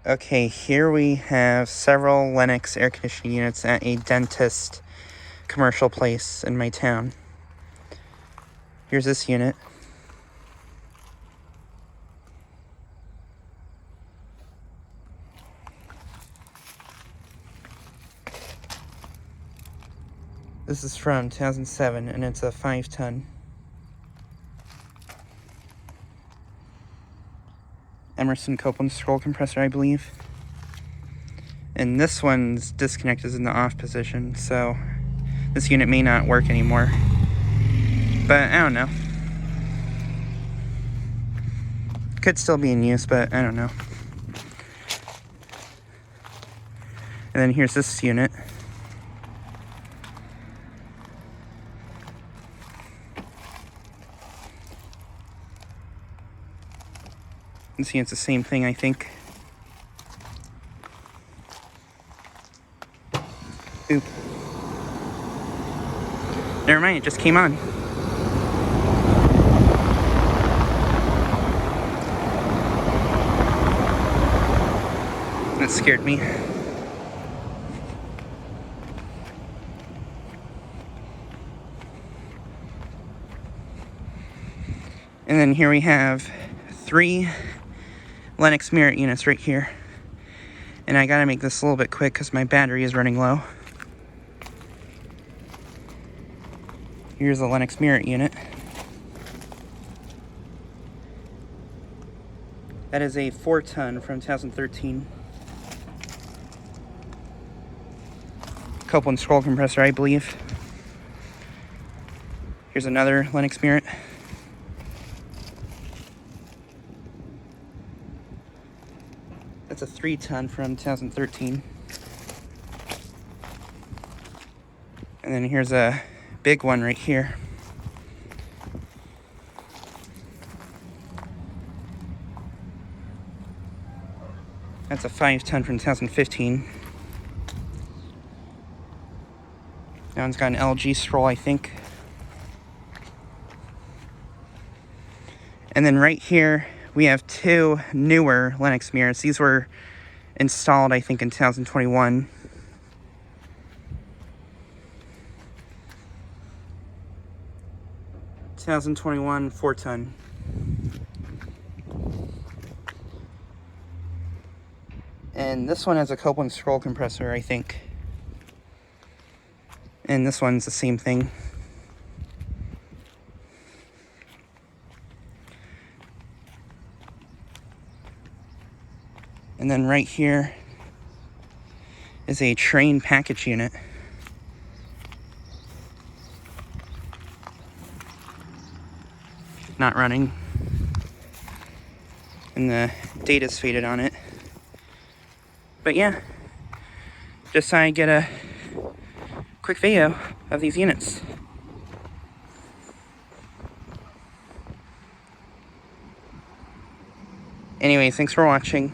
Okay, here we have several Lennox air conditioning units at a dentist commercial place in my town. Here's this unit. This is from 2007 and it's a 5-ton. Emerson Copeland scroll compressor, I believe. And this one's disconnect is in the off position, so this unit may not work anymore. But I don't know. Could still be in use, but I don't know. And then here's this unit. You can see it's the same thing, I think. Oop. Never mind, it just came on. That scared me. And then here we have 3 Lennox mirror units right here. And I gotta make this a little bit quick because my battery is running low. Here's the Lennox mirror unit. That is a 4-ton from 2013. Copeland scroll compressor, I believe. Here's another Lennox mirror. That's a 3-ton from 2013. And then here's a big one right here. That's a 5-ton from 2015. That one's got an LG scroll, I think. And then right here, we have 2 newer Lennox mirrors. These were installed, I think, in 2021. (2021) 4-ton. And this one has a Copeland scroll compressor, I think. And this one's the same thing. And then right here is a Trane package unit. Not running. And the data's faded on it. But yeah, just thought I'd get a quick video of these units. Anyway, thanks for watching.